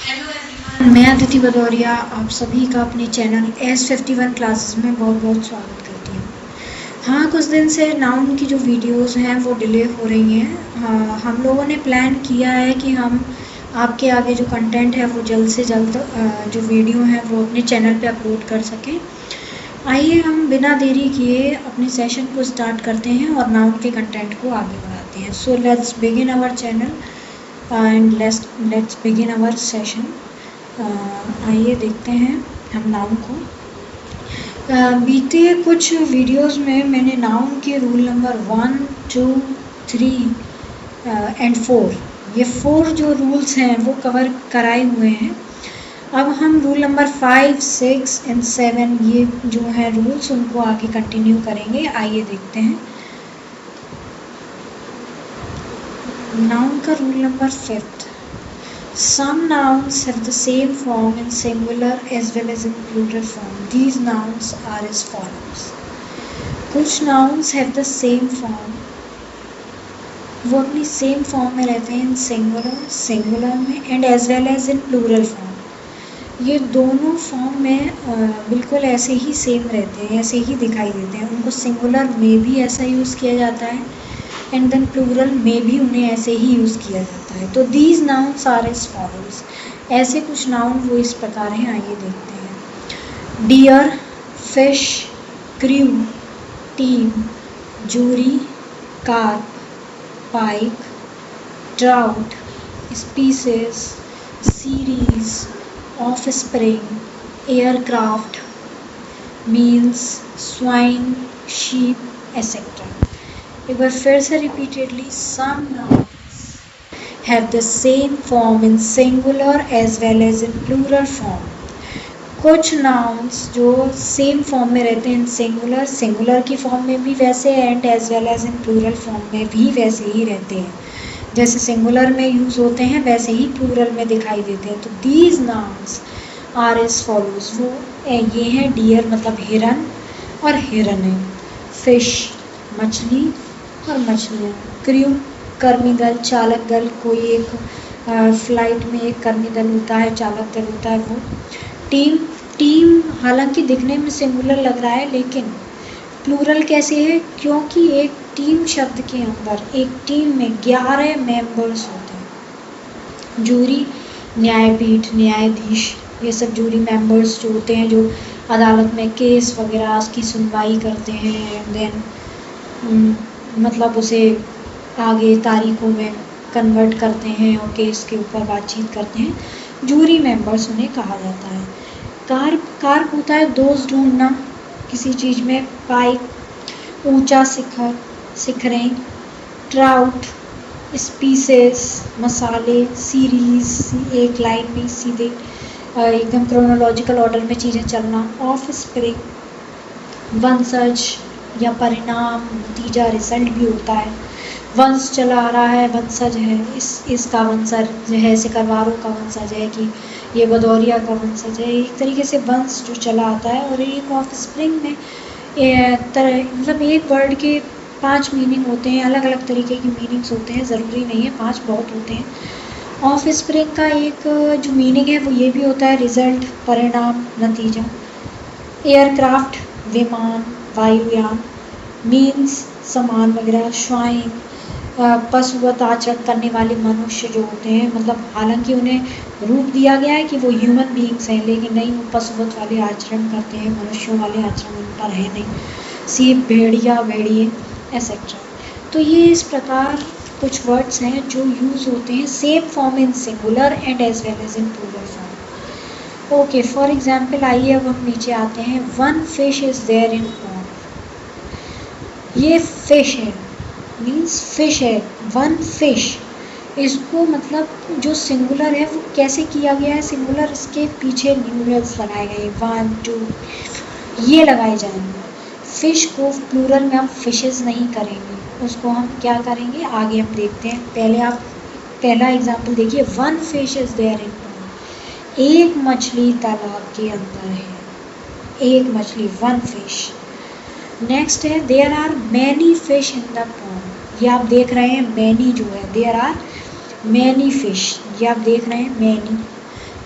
मैं अदिति भदौरिया आप सभी का अपने चैनल S51 क्लासेस में बहुत बहुत स्वागत करती हूँ। हाँ, कुछ दिन से नाउन की जो वीडियोस हैं वो डिले हो रही हैं। हम लोगों ने प्लान किया है कि हम आपके आगे जो कंटेंट है वो जल्द से जल्द जो वीडियो है वो अपने चैनल पे अपलोड कर सकें। आइए हम बिना देरी किए अपने सेशन को स्टार्ट करते हैं और नाउन के कंटेंट को आगे बढ़ाते हैं। So let's begin our channel and let's begin our session. आइए देखते हैं हम नाउन को। बीते कुछ वीडियोस में मैंने नाउन के रूल नंबर 1, 2, 3 एंड 4 ये 4 जो रूल्स हैं वो कवर कराए हुए हैं। अब हम रूल नंबर 5, 6 एंड 7 ये जो है रूल्स उनको आगे कंटिन्यू करेंगे। आइए देखते हैं नाउन का rule number 5। Some nouns have the same form in singular as well as in plural form. These nouns are as follows. कुछ nouns have the same form. वो अपनी सेम फॉर्म में रहते हैं इन सिंगुलर में and as well as in plural form. ये दोनों form में बिल्कुल ऐसे ही सेम रहते हैं, ऐसे ही दिखाई देते हैं। उनको सिंगुलर में भी ऐसा यूज़ किया जाता है एंड देन प्लूरल में भी उन्हें ऐसे ही यूज़ किया जाता है। तो these nouns are as follows. ऐसे कुछ नाउन वो इस प्रकार हैं, आइए देखते हैं। Deer, fish, crew, team, jury, carp, pike, trout, species, series, offspring, aircraft, meals, swine, sheep etcetera. एक बार फिर से repeatedly, some nouns have the same form in singular as well as in plural form. कुछ noun जो same form में रहते हैं in singular की फॉर्म में भी वैसे and as well as in plural form में भी वैसे ही रहते हैं। जैसे सिंगुलर में यूज़ होते हैं वैसे ही प्लूरल में दिखाई देते हैं। तो these nouns are as follows. वो ये हैं डियर मतलब हिरन और हिरन है, फिश मछली और मछलियाँ, क्रू कर्मी दल चालक दल, कोई एक फ्लाइट में एक कर्मी दल होता है, चालक दल होता है वो। टीम हालांकि दिखने में सिंगुलर लग रहा है लेकिन प्लूरल कैसे है, क्योंकि एक टीम शब्द के अंदर एक टीम में 11 मेंबर्स होते हैं। जूरी न्यायपीठ, न्यायाधीश, ये सब जूरी मेंबर्स जो होते हैं जो अदालत में केस वगैरह की सुनवाई करते हैं एंड देन मतलब उसे आगे तारीखों में कन्वर्ट करते हैं और केस के ऊपर बातचीत करते हैं। जूरी मेंबर्स उन्हें कहा जाता है। कार्प होता है दोस्त ढूंढना किसी चीज़ में, पाइक ऊंचा शिखरें, ट्राउट स्पीसीज मसाले, सीरीज एक लाइन में सीधे एकदम क्रोनोलॉजिकल ऑर्डर में चीज़ें चलना, ऑफस्प्रिंग वंशज या परिणाम, नतीजा रिजल्ट भी होता है। वंश चला आ रहा है, वंशज है, इसका वंशज है, सिकरवारों का वंशज है कि ये भदौरिया का वंशज है। एक तरीके से वंश जो चला आता है। और एक ऑफस्प्रिंग में मतलब एक वर्ड के 5 मीनिंग होते हैं, अलग अलग तरीके की मीनिंग्स होते हैं, ज़रूरी नहीं है 5 बहुत होते हैं। ऑफस्प्रिंग का एक जो मीनिंग है वो ये भी होता है रिजल्ट, परिणाम, नतीजा। एयरक्राफ्ट विमान, वायुयान, मीन्स सामान वगैरह, स्वाइन पशुवत आचरण करने वाले मनुष्य जो होते हैं, मतलब हालांकि उन्हें रूप दिया गया है कि वो ह्यूमन बीइंग्स हैं लेकिन नहीं, वो पशुवत वाले आचरण करते हैं, मनुष्यों वाले आचरण उन पर है नहीं। सीप, भेड़िया, भेड़िए एसेट्रा। तो ये इस प्रकार कुछ वर्ड्स हैं जो यूज़ होते हैं same form in singular and as well as in plural form. Okay, for example आइए अब हम नीचे आते हैं। One fish is there in pond. ये फिश है मीन्स फिश है, वन फिश। इसको मतलब जो सिंगुलर है वो कैसे किया गया है, सिंगुलर इसके पीछे न्यूमरल्स लगाए गए 1, 2 ये लगाए जाएंगे। फिश को प्लूरल में हम फिशेस नहीं करेंगे, उसको हम क्या करेंगे आगे हम देखते हैं। पहले आप पहला एग्जाम्पल देखिए, one fish is there in pond. एक मछली तालाब के अंदर है, एक मछली, वन फिश। नेक्स्ट है there are many fish in the pond. ये आप देख रहे हैं मैनी जो है, देयर आर मैनी फिश, ये आप देख रहे हैं मैनी।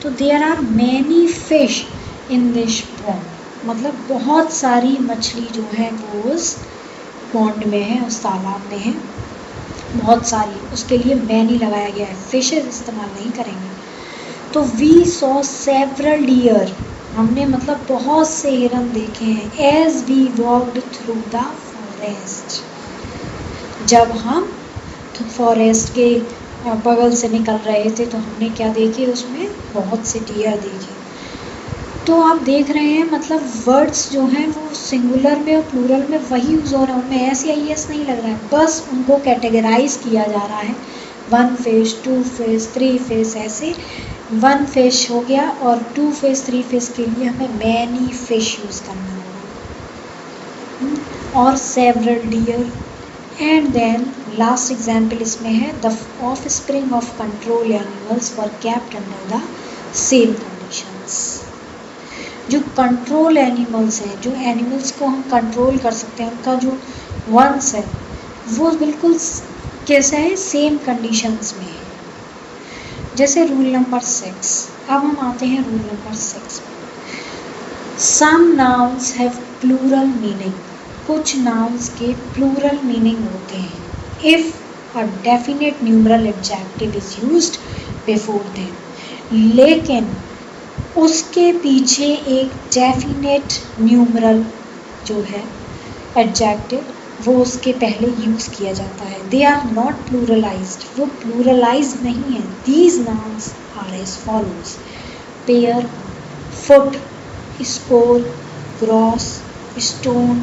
तो there are many fish in this pond, मतलब बहुत सारी मछली जो है वो उस पॉन्ड में है, उस तालाब में है, बहुत सारी, उसके लिए मैनी लगाया गया है, फिशेस इस्तेमाल नहीं करेंगे। तो वी सॉ सेवरल डियर, हमने मतलब बहुत से हिरन देखे हैं, as we walked through the forest, जब हम फॉरेस्ट के बगल से निकल रहे थे तो हमने क्या देखे, उसमें बहुत से डियर देखे। तो आप देख रहे हैं मतलब वर्ड्स जो हैं वो सिंगुलर में और प्लूरल में वही यूज़ हो रहे हैं, उनमें एस या ईएस नहीं लग रहा है, बस उनको कैटेगराइज किया जा रहा है, 1 फिश 2 फिश 3 फिश, ऐसे 1 फिश हो गया और 2 फिश 3 फिश के लिए हमें मैनी फिश यूज़ करना होगा, और several deer. And then last example इसमें है, the offspring of control animals were kept under the same conditions. जो कंट्रोल एनिमल्स हैं, जो एनिमल्स को हम कंट्रोल कर सकते हैं, उनका जो वंश है वो बिल्कुल कैसा है, सेम कंडीशंस में है। जैसे रूल नंबर 6, अब हम आते हैं रूल नंबर 6 में। Some nouns have plural meaning, कुछ नाउन्स के प्लूरल मीनिंग होते हैं if a definite numeral adjective is used before them, लेकिन उसके पीछे एक डेफिनेट न्यूमरल जो है एडजेक्टिव वो उसके पहले यूज़ किया जाता है। दे आर नॉट प्लूरलाइज्ड, वो प्लूरलाइज्ड नहीं है। These nouns are as follows, pair, foot, score, gross, stone,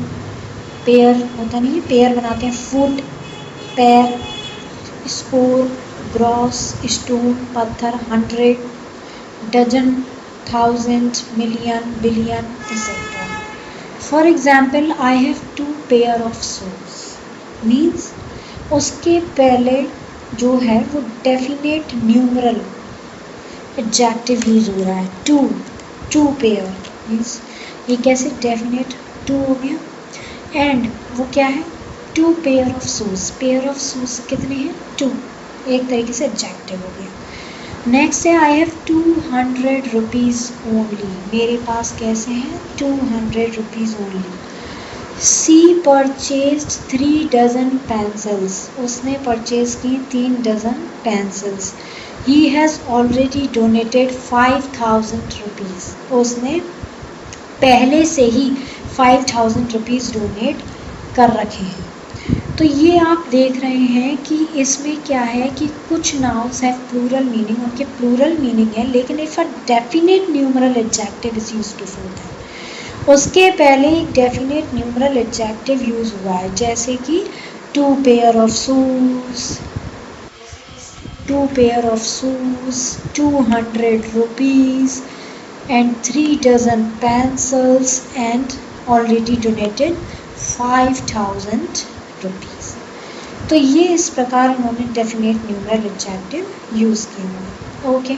pair होता नहीं है, पेयर बनाते हैं, फुट पैर, स्कोर ग्रॉस स्टोन पत्थर, 100 dozen, 1000 million billion etc. For example, I have 2 pair of shoes, means उसके पहले जो है वो डेफिनेट न्यूमरल एडजेक्टिव यूज हो रहा है, 2 पेयर, मीन्स ये कैसे डेफिनेट 2 हो गया, एंड वो क्या है 2 pair of shoes, pair of shoes कितने हैं 2, एक तरीके से एडजेक्टिव हो गया। नेक्स्ट है आई हैव 200 रुपीज़ ओनली, मेरे पास कैसे हैं 200 rupees only. She purchased 3 dozen pencils, उसने परचेज की 3 dozen pencils. He has already donated 5000 rupees, उसने पहले से ही 5000 रुपीज़ डोनेट कर रखे हैं। तो ये आप देख रहे हैं कि इसमें क्या है कि कुछ नाउन्स हैव प्लूरल मीनिंग, उनके प्लूरल मीनिंग है, लेकिन if a definite numeral adjective is used before that, उसके पहले एक डेफिनेट न्यूमरल एडजेक्टिव यूज हुआ है, जैसे कि 2 pair of shoes, 2 pair of shoes, 200 rupees and 3 dozen pencils and already donated 5000 rupees. तो ये इस प्रकार उन्होंने डेफिनेट न्यूमरल एडजेक्टिव यूज़ किए हैं। ओके,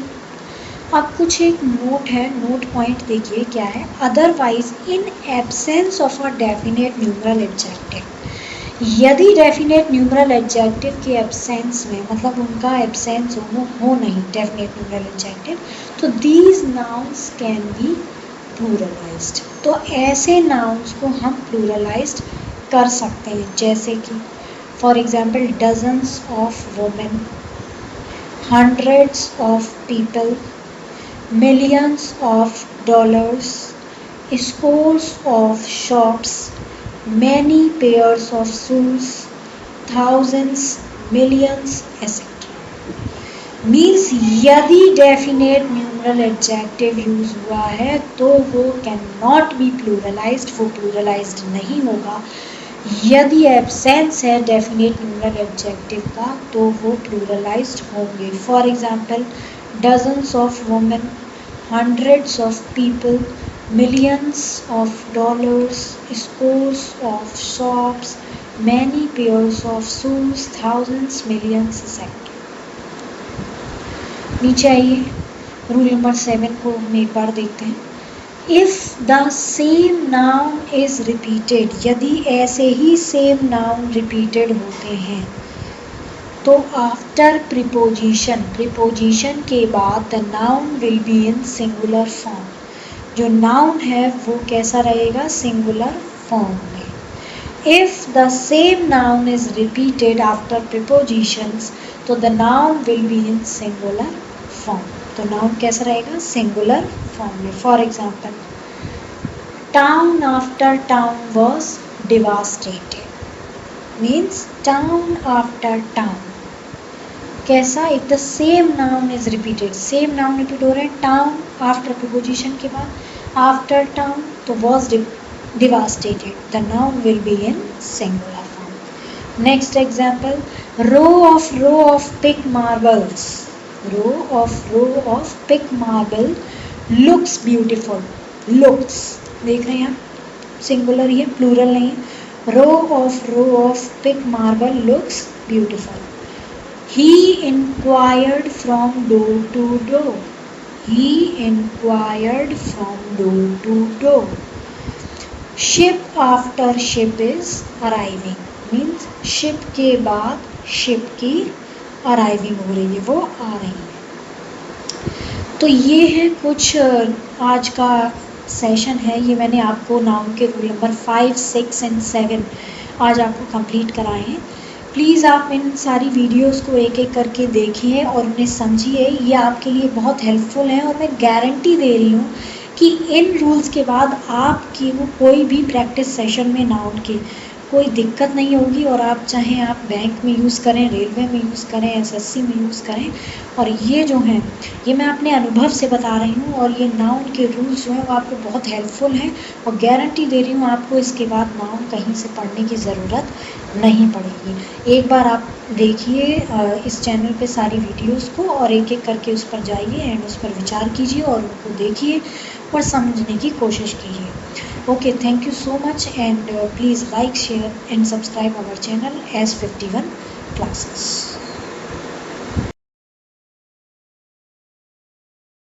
अब कुछ एक नोट है, नोट पॉइंट देखिए क्या है। Otherwise in absence of a definite numeral adjective, यदि डेफिनेट न्यूमरल एडजेक्टिव के एब्सेंस में, मतलब उनका एब्सेंस हो नहीं डेफिनेट न्यूमरल एडजेक्टिव, तो दीज नाउन्स कैन बी प्लूरलाइज्ड। तो ऐसे नाउन्स को हम प्लूरलाइज्ड कर सकते हैं, जैसे कि for example dozens of women, hundreds of people, millions of dollars, scores of shops, many pairs of shoes, thousands, millions etcetera. Means यदि डेफिनेट न्यूमरल एडजेक्टिव यूज हुआ है तो वो कैन नॉट बी प्लूरलाइज्ड, वो प्लूरलाइज्ड नहीं होगा। यदि एब्सेंस है डेफिनेट न्यूमरल एडजेक्टिव का तो वो प्लूरलाइज्ड होंगे। For example dozens of women, hundreds of people, millions of dollars, scores of shops, many pairs of shoes, thousands, millions etcetera. नीचे आइए, रूल नंबर 7 को हम एक बार देखते हैं। If the same noun is repeated, यदि ऐसे ही सेम नाउन रिपीटेड होते हैं, तो आफ्टर प्रीपोजिशन के बाद the noun will be in singular form. जो नाउन है वो कैसा रहेगा, सिंगुलर फॉर्म में। If the same noun is repeated after prepositions तो the noun will be in singular form. तो नाउन कैसा रहेगा, सिंगुलर फॉर्म में। For example, town after town was devastated, means town after town. कैसा, if the same noun is repeated, same noun repeat हो रहे हैं, town after preposition के बाद, आफ्टर टाउन तो was devastated, the noun will be in singular form. Next example, row of pick marbles, row of pick marble looks beautiful, looks देख रहे हैं आप, सिंगुलर ही है, प्लूरल नहीं है। row of pick marble looks beautiful. He inquired from door to door, he inquired from door to door. Ship after ship is arriving, means ship के बाद ship की अराइविंग हो रही है, वो आ रही है। तो ये है कुछ आज का सेशन है, ये मैंने आपको नाउन के रूल नंबर 5, 6 एंड 7 आज आपको कंप्लीट कराए हैं। प्लीज़ आप इन सारी वीडियोस को एक एक करके देखिए और उन्हें समझिए, ये आपके लिए बहुत हेल्पफुल है। और मैं गारंटी दे रही हूँ कि इन रूल्स के बाद आपकी वो कोई भी प्रैक्टिस सेशन में नाउन की कोई दिक्कत नहीं होगी। और आप चाहें आप बैंक में यूज़ करें, रेलवे में यूज़ करें, एसएससी में यूज़ करें, और ये जो हैं ये मैं अपने अनुभव से बता रही हूँ। और ये नाउन के रूल्स जो हैं वो आपको बहुत हेल्पफुल हैं, और गारंटी दे रही हूँ आपको इसके बाद नाउन कहीं से पढ़ने की ज़रूरत नहीं पड़ेगी। एक बार आप देखिए इस चैनल पे सारी वीडियोस को, और एक एक करके उस पर जाइए एंड उस पर विचार कीजिए और उनको देखिए और समझने की कोशिश कीजिए। Okay, thank you so much, and please like, share and subscribe our channel S51 Classes।